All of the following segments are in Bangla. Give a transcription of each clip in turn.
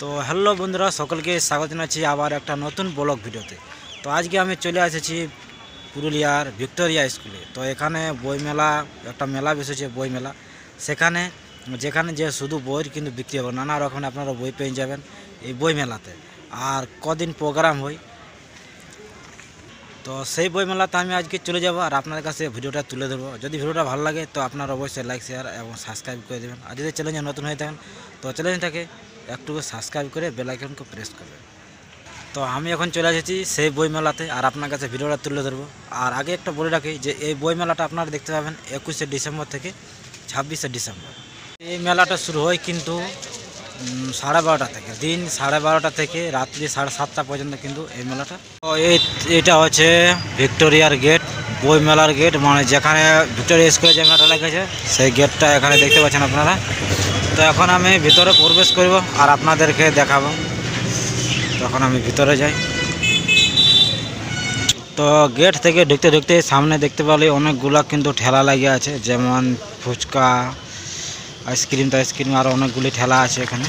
তো হ্যালো বন্ধুরা, সকলকে স্বাগত জানাচ্ছি আবার একটা নতুন ব্লগ ভিডিওতে। তো আজকে আমি চলে এসেছি পুরুলিয়ার ভিক্টোরিয়া স্কুলে। তো এখানে বই মেলা, একটা মেলা বসেছে বই মেলা। সেখানে যেখানে যে শুধু বইয়ের কিন্তু বিক্রি হবে, নানা রকমের আপনারা বই পেয়ে যাবেন এই বই মেলাতে। আর কদিন প্রোগ্রাম হয়, তো সেই বই মেলাতে আমি আজকে চলে যাব আর আপনাদের কাছে ভিডিওটা তুলে ধরবো। যদি ভিডিওটা ভালো লাগে তো আপনারা অবশ্যই লাইক, শেয়ার এবং সাবস্ক্রাইব করে দেবেন। আর যদি চ্যানেলে নতুন হয়ে থাকেন তো চ্যানেলটাকে একটু সাবস্ক্রাইব করে বেল আইকনকে প্রেস করবেন। তো আমি এখন চলে এসেছি সেই বই মেলাতে আর আপনার কাছে ভিডিওটা তুলে ধরবো। আর আগে একটা বলে রাখি যে এই বই মেলাটা আপনারা দেখতে পাবেন 21শে ডিসেম্বর থেকে 26শে ডিসেম্বর। এই মেলাটা শুরু হয় কিন্তু 12:30 থেকে, দিন 12:30 থেকে রাত্রি 7:30 পর্যন্ত কিন্তু এই মেলাটা। তো এইটা হচ্ছে ভিক্টোরিয়ার গেট, বই মেলার গেট, মানে যেখানে ভিক্টোরিয়া স্কুলে যে মেলাটা লেগেছে সেই গেটটা এখানে দেখতে পাচ্ছেন আপনারা। তো এখন আমি ভিতরে প্রবেশ করব আর আপনাদেরকে দেখাবো। তখন আমি ভিতরে যাই। তো গেট থেকে ঢুকতে ঢুকতে সামনে দেখতে পেলে অনেকগুলা কিন্তু ঠেলা লাগিয়ে আছে, যেমন ফুচকা, আইসক্রিম আরও অনেকগুলি ঠেলা আছে এখানে।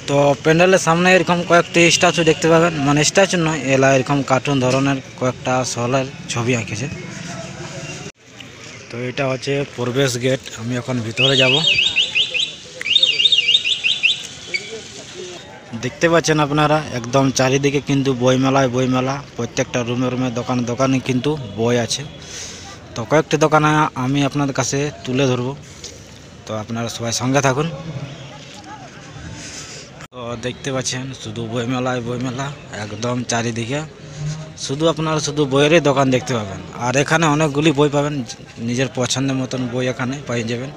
তো প্যান্ডেলের সামনে এরকম কয়েকটি স্ট্যাচু দেখতে পাবেন, মানে স্ট্যাচু নয়, এলা এরকম কার্টুন ধরনের কয়েকটা শহরের ছবি আঁকেছে। তো এটা হচ্ছে প্রবেশ গেট, আমি এখন ভিতরে যাব। দেখতে পাচ্ছেন আপনারা একদম চারিদিকে কিন্তু বইমেলায় বইমেলা, প্রত্যেকটা রুমে রুমে দোকানে দোকানে কিন্তু বই আছে। তো কয়েকটি দোকানে আমি আপনাদের কাছে তুলে ধরব, তো আপনারা সবাই সঙ্গে থাকুন। তো দেখতে পাচ্ছেন শুধু বইমেলায় বইমেলা, একদম চারিদিকে শুধু আপনারা শুধু বইয়েরই দোকান দেখতে পাবেন। আর এখানে অনেকগুলি বই পাবেন, নিজের পছন্দের মতন বই এখানে পেয়ে যাবেন।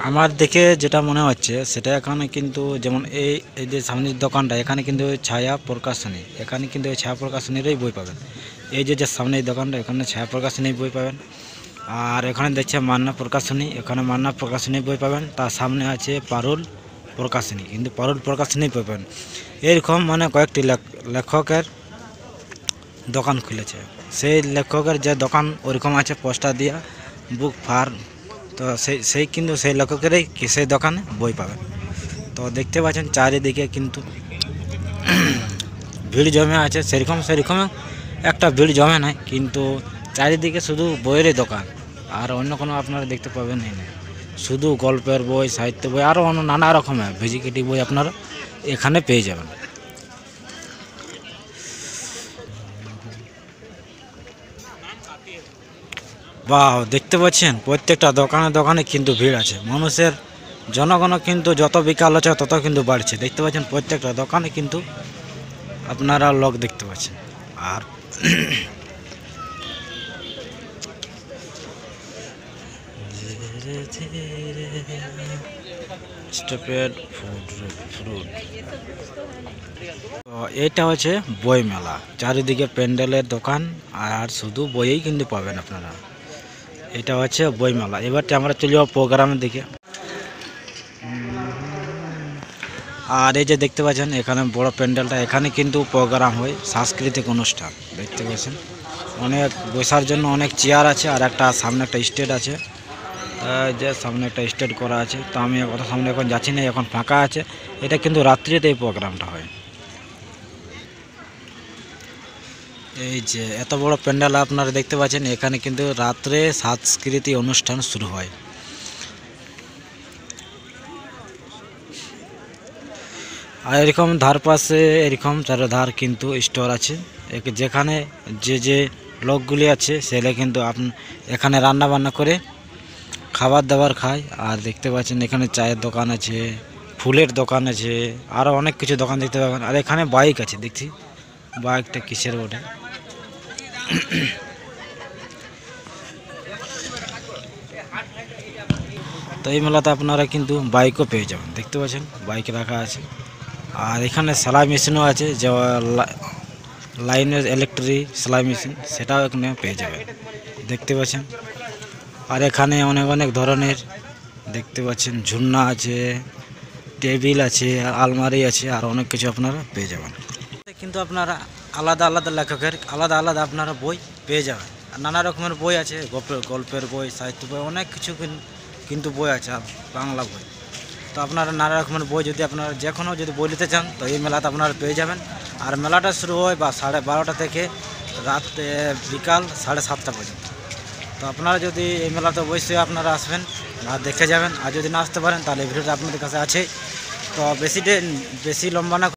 আমার দেখে যেটা মনে হচ্ছে সেটা এখানে কিন্তু, যেমন এই যে সামনের দোকানটা, এখানে কিন্তু ছায়া প্রকাশনী, এখানে কিন্তু এই ছায়া প্রকাশনীরই বই পাবেন। এই যে সামনের দোকানটা, এখানে ছায়া প্রকাশনীর বই পাবেন। আর এখানে দেখছে মান্না প্রকাশনী, এখানে মান্না প্রকাশনীর বই পাবেন। তার সামনে আছে পারুল প্রকাশনী, কিন্তু পারুল প্রকাশনীর বই পাবেন। এরকম মানে কয়েকটি লেখকের দোকান খুলেছে। সেই লেখকের যে দোকান ওরকম আছে পোস্টার দিয়া, বুক ফার্ম। তো সেই কিন্তু সেই লেখকেরই সেই দোকানে বই পাবেন। তো দেখতে পাচ্ছেন চারিদিকে কিন্তু ভিড় জমে আছে, সেরকম একটা ভিড় জমে নাই, কিন্তু চারিদিকে শুধু বইয়েরই দোকান, আর অন্য কোনো আপনারা দেখতে পাবেন না। শুধু গল্পের বই, সাহিত্য বই, আরও অন্য নানা রকমের ভিজিকেটি বই আপনারা এখানে পেয়ে যাবেন। বাহ, দেখতে পাচ্ছেন প্রত্যেকটা দোকানে দোকানে কিন্তু ভিড় আছে মানুষের, জনগণ কিন্তু যত বিকাল হচ্ছে তত কিন্তু বাড়ছে। দেখতে পাচ্ছেন প্রত্যেকটা দোকানে কিন্তু আপনারা লোক দেখতে পাচ্ছেন। আর স্টপেড ফ্রুট। তো এইটা হচ্ছে বই মেলা, চারিদিকে প্যান্ডেলের দোকান, আর শুধু বইই কিন্তু পাবেন আপনারা। এটা হচ্ছে বই মেলা। এবারটা আমরা চলে যাবো প্রোগ্রামের দিকে। আর এই যে দেখতে পাচ্ছেন এখানে বড় প্যান্ডেলটা, এখানে কিন্তু প্রোগ্রাম হয়, সাংস্কৃতিক অনুষ্ঠান। দেখতে পাচ্ছেন অনেক বসার জন্য অনেক চেয়ার আছে, আর একটা সামনে একটা স্টেজ আছে, যে সামনে একটা স্টেজ করা আছে। তো আমি ওটা সামনে এখন যাচ্ছি না, এখন ফাঁকা আছে। এটা কিন্তু রাত্রিতে এই প্রোগ্রামটা হয়। এই যে এত বড় প্যান্ডেল আপনারা দেখতে পাচ্ছেন, এখানে কিন্তু রাত্রে সাংস্কৃতিক অনুষ্ঠান শুরু হয়। আর এরকম ধার পাশে এরকম চারধার কিন্তু স্টোর আছে, যেখানে যে লোকগুলি আছে সেগুলো কিন্তু এখানে রান্না বান্না করে খাবার দাবার খায়। আর দেখতে পাচ্ছেন এখানে চায়ের দোকান আছে, ফুলের দোকান আছে, আরও অনেক কিছু দোকান দেখতে পাবেন। আর এখানে বাইক আছে, দেখছি বাইকটা কিসের ওটা। তো এই মেলাতে আপনারা কিন্তু বাইকও পেয়ে যাবেন, দেখতে পাচ্ছেন বাইক রাখা আছে। আর এখানে সেলাই মেশিনও আছে, যে লাইনের ইলেকট্রিক সেলাই মেশিন, সেটাও এখানে পেয়ে যাবেন, দেখতে পাচ্ছেন। আর এখানে অনেক অনেক ধরনের দেখতে পাচ্ছেন ঝুলনা আছে, টেবিল আছে, আলমারি আছে, আর অনেক কিছু আপনারা পেয়ে যাবেন। কিন্তু আপনারা আলাদা আলাদা লেখকের আলাদা আলাদা আপনারা বই পেয়ে যাবেন। আর নানা রকমের বই আছে, গল্পের বই, সাহিত্য বই, অনেক কিছু কিন্তু বই আছে, বাংলা বই। তো আপনারা নানা রকমের বই যদি আপনারা যে কোনো যদি বই নিতে চান তো এই মেলাতে আপনারা পেয়ে যাবেন। আর মেলাটা শুরু হয় 12:30 থেকে রাত বিকাল 7:30 পর্যন্ত। তো আপনারা যদি এই মেলাতে অবশ্যই আপনারা আসবেন আর দেখে যাবেন। আর যদি না আসতে পারেন তাহলে এই ভিডিওটা আপনাদের কাছে আছে। তো বেশি লম্বা না